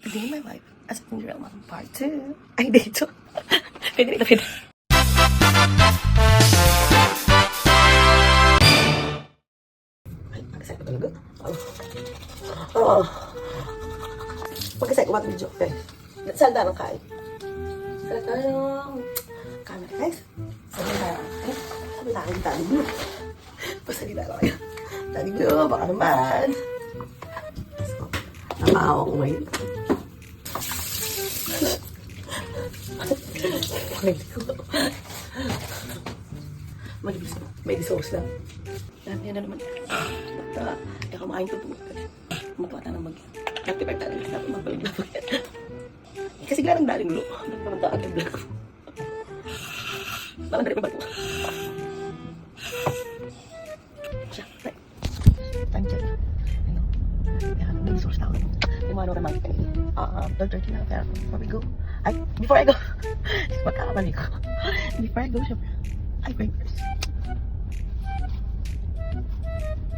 Day in my life as a Cinderella Mom Part 2. Ay, dito. Pwede. Ay, mag-asay ko talaga. Mag-asay ko ba ito video? Okay. Salda ng kain. Salda ng camera, guys. Salda tayo. Sabi tayo, Daddy Blue. Pasalita lang kayo. Daddy Blue, baka naman. Nakaawa ko ngayon. May sauce lang. Yan na naman. Kaya kumain ko po. Magpata ng mag-activate tayo. Dapat magbalik na po. Kasi gala ng daling lo. Nagpapagdaan ng vlog ko. Bakit na rin ba ito? Siya. Time check. Ano? Kaya may sauce na ako. Yung ano naman kanina. 12:30 na. Kaya before we go. Ay, before I go. Magkakamali ko. Before I go, syempre. I pray first.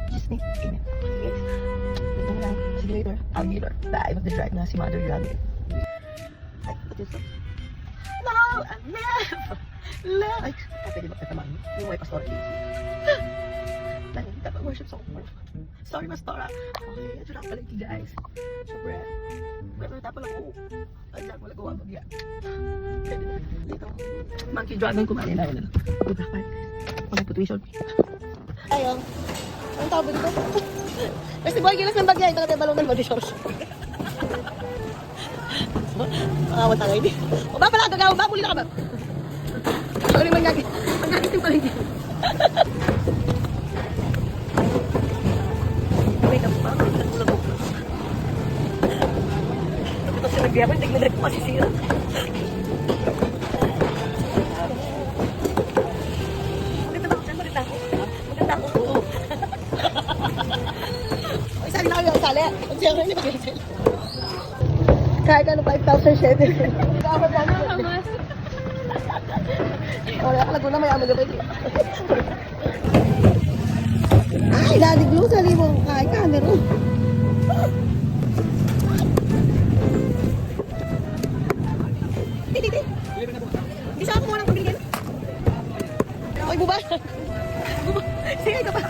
Just me. Amen. Yes. Ito lang. See you later. I'll be there. Live of the drive na si Mother Grabe. Ay, what is it? No! I love! Ay, pwede ba katamaan? Yung may pastora dito. Dahil dapat worship song. Sorry, Pastora. Okay, ito lang pala ito, guys. Siyempre, pero tapos lang ako. Ay, lang wala gawa mag-iya. Dito. Monkey dragon kumain na yun. Puta pa. Wala po tuition. Ayun. Anong tawag dito? Kasi boy, gilas ng bagya. Ito na tayo balong ng body shorts. Makawan tayo hindi. O ba pala, gagawa ba? Muli na ka ba? Ako rin mangyagi. Manyagitin pala hindi. Wake up pa. Nagulog ko. Ito siya nagbiya ko. Hindi naglag ko masisira. Maganda ba? Maganda ako. Maganda ako. Isali na kayo. Isali. Ang siya ko rin mag-isali. Kaya ka ng 5,000 shade. Kamat lang. Kamat. Wala ka laguna mayaman na pwede. Ay, Daddy Blue, sali mo. Ay, camera. Hindi. Di siya ako mo nang pabigyan. Oy, buba. Sige, ito pa.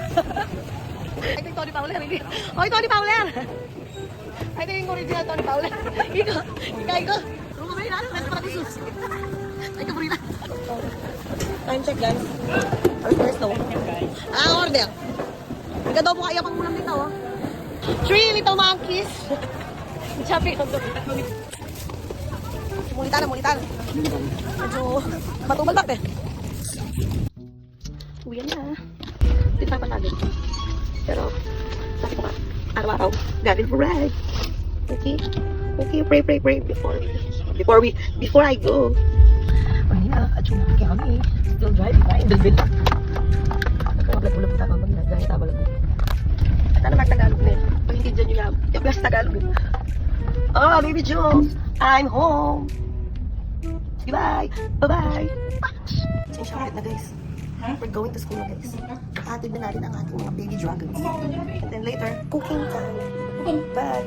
Ay, ito yung Tony Fowler. Oy, Tony Fowler. Ay, ito yung original Tony Fowler. Ikaw. Rumabay na, nasa paradisos. Ay, kaburina. Time check, guys. Our first daw. Order. Nagkadobo kaya pang ulam dito, oh. 3 little monkeys. Sabi ko doon. Mulitan. Medyo matubal ba, eh. Uwian na. Dito na patagin. Pero, sabi ko nga, araw-araw, galing for ride. Okay, pray before I go. Manila, at yung kami, still driving na in the video. Nagkakablag-ulag po tapang mag-gaya tabalag mo. At ano mag-Tagalog na yun? Pag hindi dyan yung yung plus Tagalog yun. Oh, baby Jules, I'm home. Sige, bye. Bye-bye. Change our head na, guys. We're going to school na, guys. Atid na natin ang ating mga baby dragons. And then later, cooking time. Bye.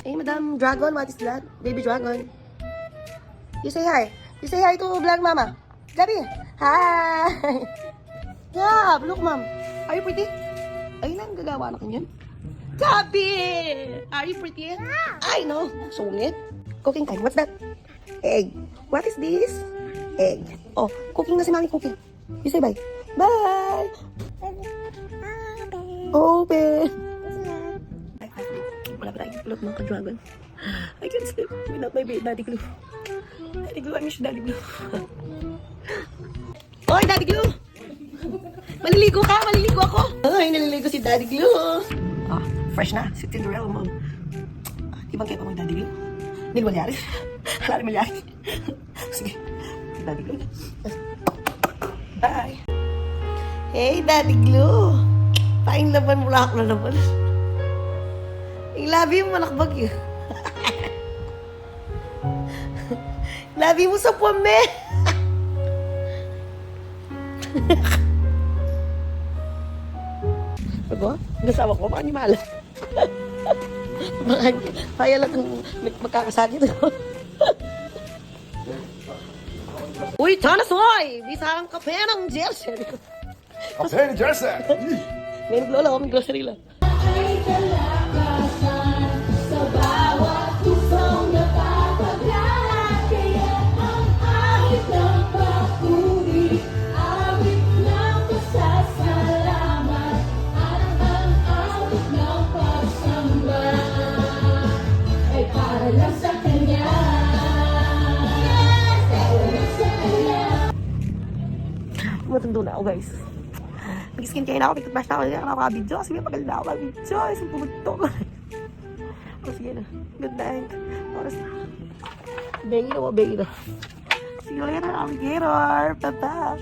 Hey, Madam Dragon, what is that? Baby Dragon. You say hi. You say hi to vlog mama. Gabi. Hi. Gab, look mom. Are you pretty? Ayun lang, gagawa na kanyan. Gabi! Are you pretty? I know. Sungit. Cooking time. What's that? Egg. What is this? Egg. Oh, cooking na si mami, cooking. You say bye. Bye. Open. Wala pa tayong tulog mga ka-dragon. I can't sleep without my Daddy Glue. Daddy Glue, I miss Daddy Glue. Oy, Daddy Glue! Maliligo ka? Maliligo ako? Ay, naliligo si Daddy Glue. Ah, fresh na. Si Cinderella Mom. Ibang kaya pa mag Daddy Glue. Hindi naman yari. Wala naman yari. Sige. Daddy Glue. Bye. Hey, Daddy Glue. Paing laban mo lang ako na naman. Labi mo manakbag yun. Labi mo sa puwame. Bago? Nasawa ko, paano yung mahala? Kaya lang magkakasakit. Uy, Tanasoy! Bisang kape ng Jersey. Kape ni Jersey! May naglola kami grocery lang. Ay kalakasan sa bawat pusong napapaglahat. Kaya ang awit ng papuri, awit ng pasasalamat, at ang awit ng pagsamba ay para lang sa Kanya. Yes! Para lang sa Kanya. Matundo na ako, guys. Mag-skin care na ako, pagtutbrush na ako, hindi ako nakaka-video. Kasi may pagal na ako mag-video. Kasi pumunto ko. O, sige na. Good night. Oras na. Bengi na mo, bengi na. See you later, alligator. Tata.